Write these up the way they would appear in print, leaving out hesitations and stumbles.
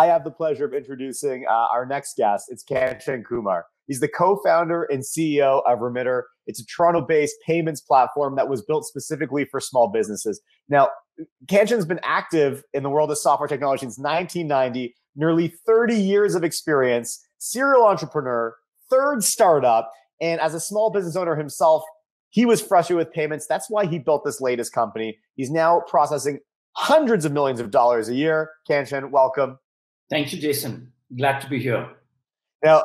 I have the pleasure of introducing our next guest. It's Kanchan Kumar. He's the co-founder and CEO of Remitr. It's a Toronto-based payments platform that was built specifically for small businesses. Now, Kanchan's been active in the world of software technology since 1990, nearly 30 years of experience, serial entrepreneur, third startup, and as a small business owner himself, he was frustrated with payments. That's why he built this latest company. He's now processing hundreds of millions of dollars a year. Kanchan, welcome. Thank you, Jason. Glad to be here. Now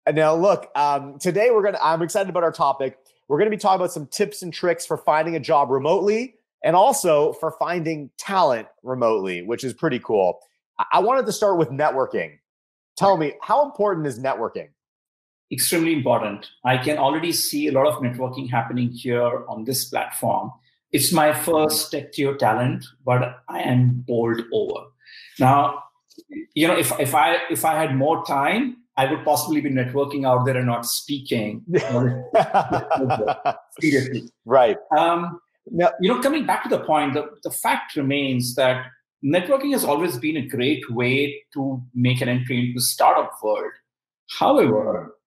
look, today I'm excited about our topic. We're going to be talking about some tips and tricks for finding a job remotely and also for finding talent remotely, which is pretty cool. I wanted to start with networking. Tell me, how important is networking? Extremely important. I can already see a lot of networking happening here on this platform. It's my first TechTO Talent, but I am bowled over. Now, if I had more time, I would possibly be networking out there and not speaking. Seriously. Right. Now, coming back to the point, the fact remains that networking has always been a great way to make an entry into the startup world. However,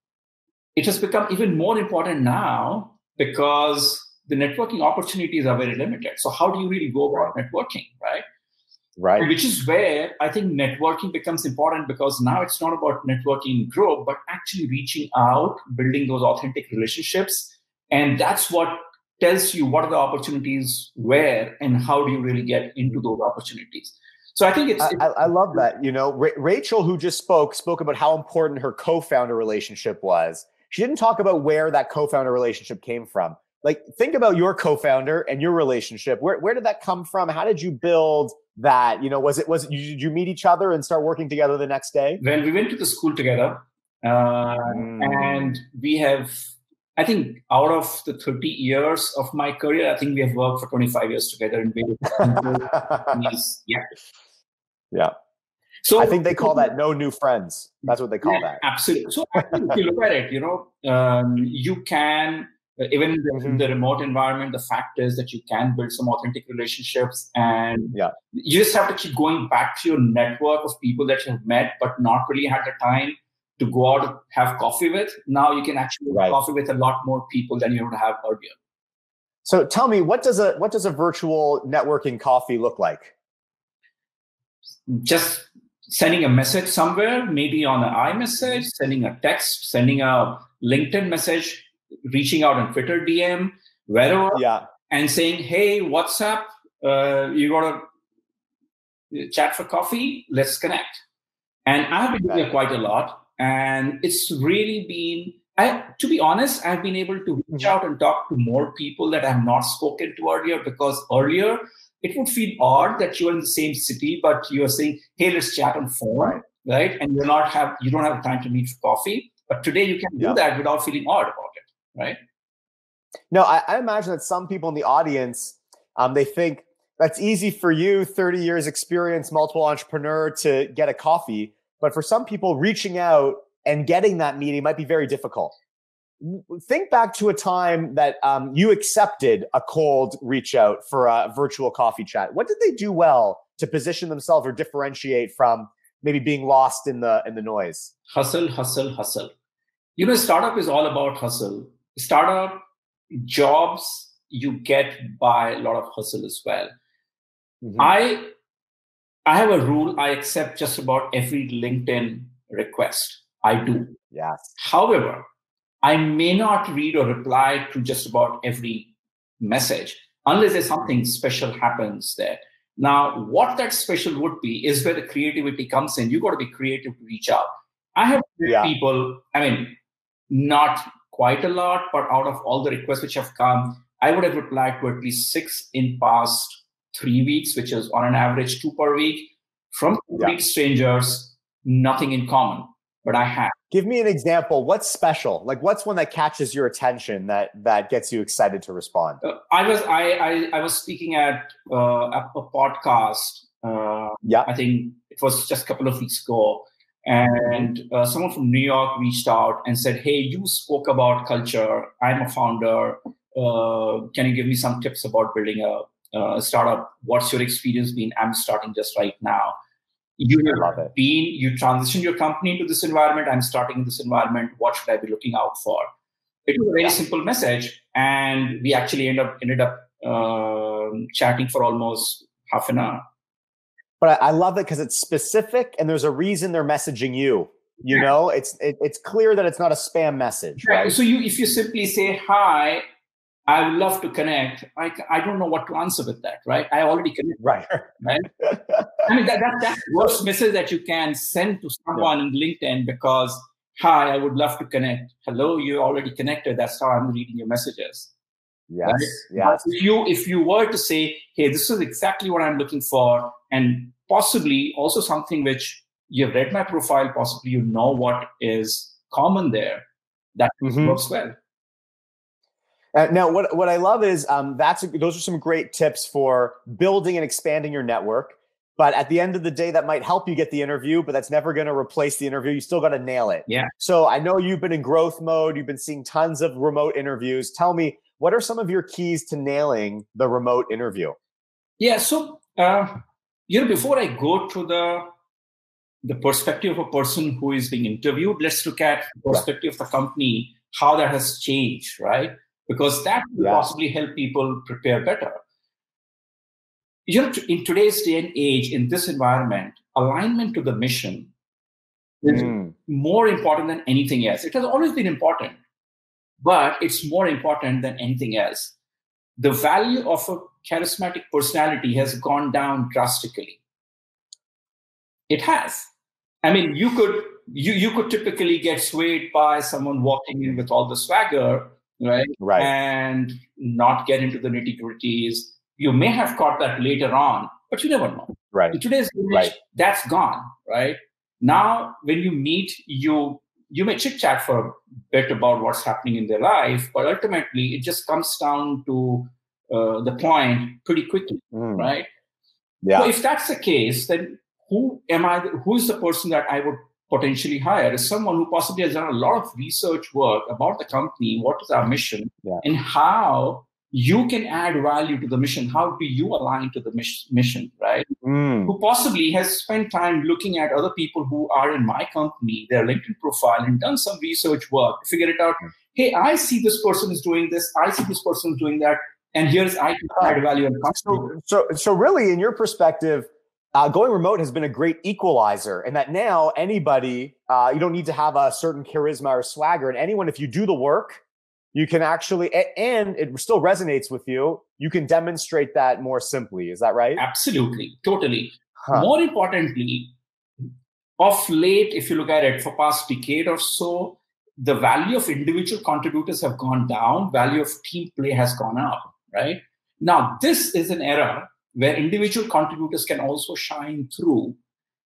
it has become even more important now because the networking opportunities are very limited. So how do you really go about networking, right? Right. And which is where I think networking becomes important, because now it's not about networking in group, but actually reaching out, building those authentic relationships. And that's what tells you what are the opportunities where and how do you really get into those opportunities. So I think I love that. Rachel, who just spoke about how important her co-founder relationship was. She didn't talk about where that co-founder relationship came from. Like, think about your co-founder and your relationship. Where did that come from? How did you build that? Did you meet each other and start working together the next day? Well, we went to the school together, and we have, I think, out of the 30 years of my career, I think we have worked for 25 years together in various companies. Yeah. So I think they call that no new friends. That's what they call that. Absolutely. So I think if you look at it, you can, even in the remote environment, the fact is that you can build some authentic relationships, and you just have to keep going back to your network of people that you have met but not really had the time to go out and have coffee with. Now you can actually have coffee with a lot more people than you would have earlier. So tell me, what does a virtual networking coffee look like? Just sending a message somewhere, maybe on an iMessage, sending a text, sending a LinkedIn message, reaching out on Twitter DM, wherever, and saying, hey, what's up? You got to chat for coffee? Let's connect. And I've been doing it quite a lot. And it's really been, to be honest, I've been able to reach out and talk to more people that I have not spoken to earlier, because earlier it would feel odd that you're in the same city, but you're saying, hey, let's chat on phone, right? And you don't have time to meet for coffee. But today you can do that without feeling odd about it, right? No, I imagine that some people in the audience, they think that's easy for you, 30 years experience, multiple entrepreneur, to get a coffee. But for some people, reaching out and getting that meeting might be very difficult. Think back to a time that you accepted a cold reach out for a virtual coffee chat. What did they do well to position themselves or differentiate from maybe being lost in the noise? Hustle, hustle, hustle. Startup is all about hustle. Startup jobs you get by a lot of hustle as well. I have a rule. I accept just about every LinkedIn request. I do. Yes. However, I may not read or reply to just about every message unless there's something special happens there. Now, what that special would be is where the creativity comes in. You got to be creative to reach out. I have people, not quite a lot, but out of all the requests which have come, I would have replied to at least 6 in past 3 weeks, which is on an average 2 per week, from complete strangers, nothing in common, but I have. Give me an example. What's special? Like, what's one that catches your attention that gets you excited to respond? I was speaking at a podcast. I think it was just a couple of weeks ago, and someone from New York reached out and said, "Hey, you spoke about culture. I'm a founder. Can you give me some tips about building a startup? What's your experience been? I'm starting just right now." you transitioned your company into this environment. I'm starting in this environment. What should I be looking out for? It was a very simple message, and we actually ended up chatting for almost half an hour. But I love it because it's specific, and there's a reason they're messaging you. You know, it's clear that it's not a spam message, right? So if you simply say, hi, I would love to connect, I don't know what to answer with that, right? I already connected. Right. I mean, that's the worst message that you can send to someone in LinkedIn, because, hi, I would love to connect. Hello, you're already connected. That's how I'm reading your messages. Yes. Right? Yes. But if you were to say, hey, this is exactly what I'm looking for, and possibly also something which you've read my profile, possibly you know what is common there, that works well. Now, what I love is those are some great tips for building and expanding your network. But at the end of the day, that might help you get the interview, but that's never going to replace the interview. You still got to nail it. Yeah. So I know you've been in growth mode. You've been seeing tons of remote interviews. Tell me, what are some of your keys to nailing the remote interview? Yeah. So, before I go to the perspective of a person who is being interviewed, let's look at the perspective of the company, how that has changed, right? Because that will possibly help people prepare better. In today's day and age, in this environment, alignment to the mission is more important than anything else. It has always been important, but it's more important than anything else. The value of a charismatic personality has gone down drastically. It has. I mean, you could typically get swayed by someone walking in with all the swagger, right? And not get into the nitty-gritties. You may have caught that later on, but you never know. Right. In today's age, that's gone, right? Now, when you meet, you may chit-chat for a bit about what's happening in their life, but ultimately it just comes down to the point pretty quickly, right? Yeah. So if that's the case, then who is the person that I would potentially hire? Is someone who possibly has done a lot of research work about the company, what is our mission, and how you can add value to the mission. How do you align to the mission, right? Who possibly has spent time looking at other people who are in my company, their LinkedIn profile, and done some research work to figure it out. Hey, I see this person is doing this. I see this person is doing that. And here's I can add value. So really, in your perspective, going remote has been a great equalizer, and that now anybody, you don't need to have a certain charisma or swagger, and anyone, if you do the work, you can actually, and it still resonates with you, you can demonstrate that more simply. Is that right? Absolutely. Totally. More importantly, of late, if you look at it for past decade or so, the value of individual contributors have gone down, value of team play has gone up, right? Now, this is an era where individual contributors can also shine through,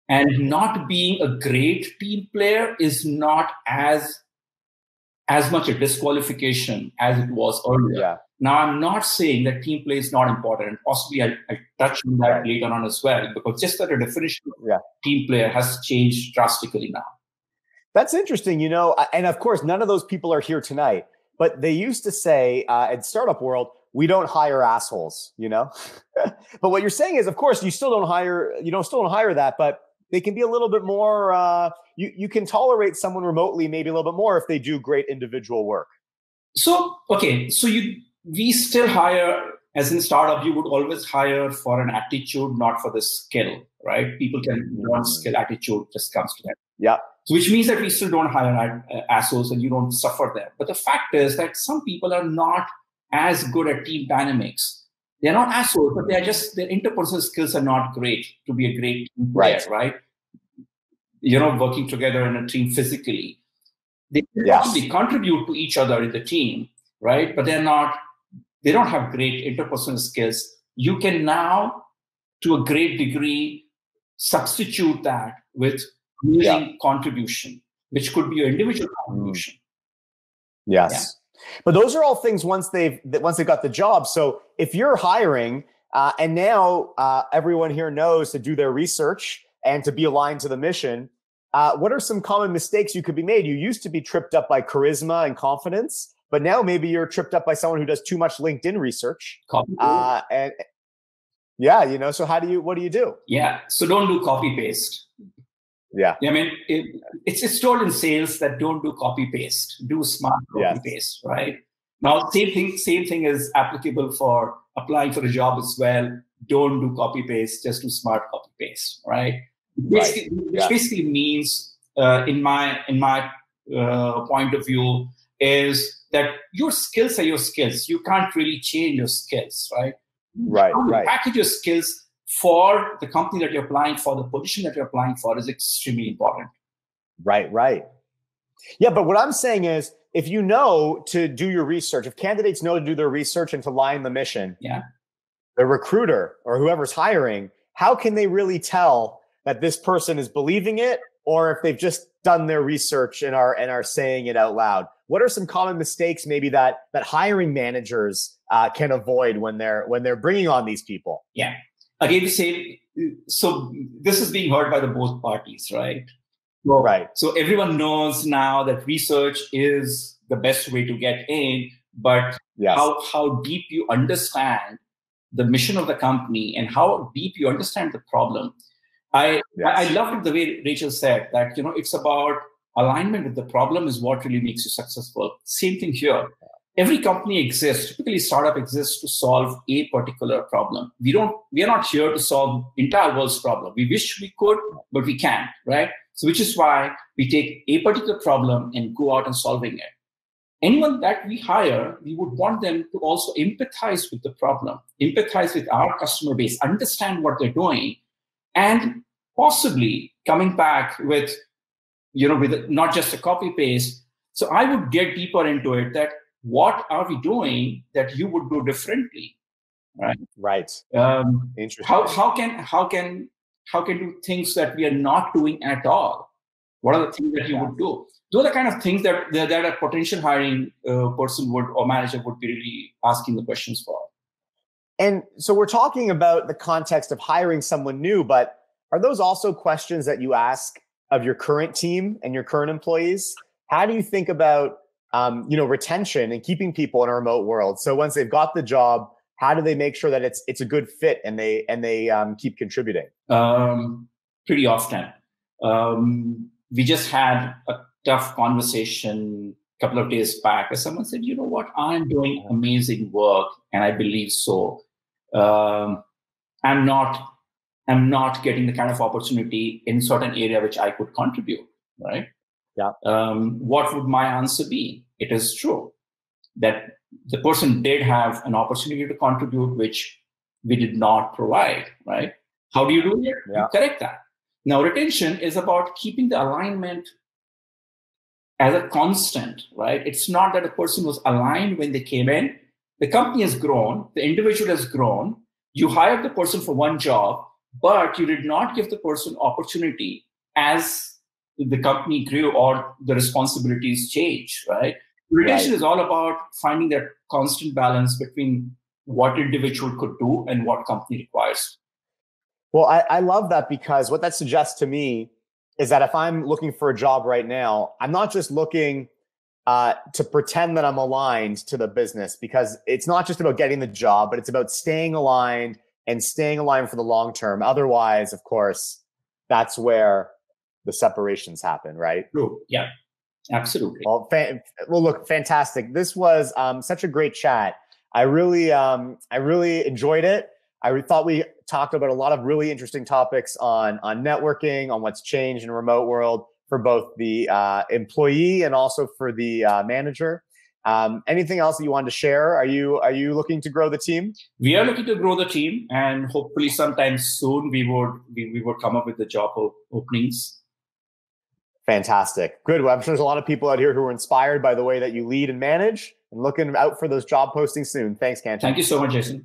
and not being a great team player is not as much a disqualification as it was earlier. Yeah. Now, I'm not saying that team play is not important. Possibly I touch on that later on as well, because just that the definition of team player has changed drastically now. That's interesting, and of course, none of those people are here tonight, but they used to say in startup world, we don't hire assholes, But what you're saying is, of course, you still don't hire that, but they can be a little bit more, you can tolerate someone remotely maybe a little bit more if they do great individual work. So we still hire, as in startup, you would always hire for an attitude, not for the skill, right? People can want skill, attitude just comes to them. Yeah. So which means that we still don't hire assholes and you don't suffer them. But the fact is that some people are not as good at team dynamics. They're not assholes, but their interpersonal skills are not great to be a great team player, right? Working together in a team physically. They possibly contribute to each other in the team, right? But they don't have great interpersonal skills. You can now, to a great degree, substitute that with amazing contribution, which could be your individual contribution. Yes. Yeah. But those are all things once they've got the job. So if you're hiring and now everyone here knows to do their research and to be aligned to the mission, what are some common mistakes you could be made? You used to be tripped up by charisma and confidence, but now maybe you're tripped up by someone who does too much LinkedIn research. Yeah, so what do you do? Yeah, so don't do copy paste. Yeah. I mean, it's told in sales that don't do copy paste, do smart copy paste, right? Now, same thing is applicable for applying for a job as well. Don't do copy paste, just do smart copy paste, right? Which basically means, in my point of view, is that your skills are your skills. You can't really change your skills, right? How you package your skills for the company that you're applying for, the position that you're applying for, is extremely important. Right. Yeah, but what I'm saying is, if you know to do your research, if candidates know to do their research and to line the mission, the recruiter or whoever's hiring, how can they really tell that this person is believing it, or if they've just done their research and are saying it out loud? What are some common mistakes maybe that hiring managers can avoid when they're bringing on these people? Yeah. Again, the same. So this is being heard by the both parties, right? So everyone knows now that research is the best way to get in, but how deep you understand the mission of the company and how deep you understand the problem. I loved the way Rachel said that, it's about alignment with the problem is what really makes you successful. Same thing here. Every company exists, typically startup exists to solve a particular problem. We are not here to solve entire world's problem. We wish we could, but we can't, right? So which is why we take a particular problem and go out and solving it. Anyone that we hire, we would want them to also empathize with the problem, empathize with our customer base, understand what they're doing, and possibly coming back with, with not just a copy paste. So I would get deeper into it, that what are we doing that you would do differently, right? Right. Interesting. How can do things that we are not doing at all? What are the things that you would do? Those are the kind of things that a potential hiring person or manager would be really asking the questions for. And so we're talking about the context of hiring someone new, but are those also questions that you ask of your current team and your current employees? How do you think about retention and keeping people in a remote world? So once they've got the job, how do they make sure that it's a good fit and they keep contributing? Pretty often. We just had a tough conversation a couple of days back where someone said, you know what, I'm doing amazing work and I believe so. I'm not getting the kind of opportunity in certain area which I could contribute, right? Yeah. What would my answer be? It is true that the person did have an opportunity to contribute, which we did not provide, right? How do you do it? Yeah. You correct that. Now, retention is about keeping the alignment as a constant, right? It's not that a person was aligned when they came in. The company has grown, the individual has grown. You hired the person for one job, but you did not give the person opportunity as the company grew or the responsibilities changed, right? Retention is all about finding that constant balance between what individual could do and what company requires. Well, I love that, because what that suggests to me is that if I'm looking for a job right now, I'm not just looking to pretend that I'm aligned to the business, because it's not just about getting the job, but it's about staying aligned and staying aligned for the long term. Otherwise, of course, that's where the separations happen, right? True. Yeah, absolutely. Well, look, fantastic. This was such a great chat. I really enjoyed it. I thought we talked about a lot of really interesting topics on networking, on what's changed in a remote world for both the employee and also for the manager. Anything else that you wanted to share? Are you looking to grow the team? We are looking to grow the team, and hopefully sometime soon we would come up with the job openings. Fantastic. Good. Well, I'm sure there's a lot of people out here who are inspired by the way that you lead and manage, and looking out for those job postings soon. Thanks, Kanchan. Thank you so much, Jason.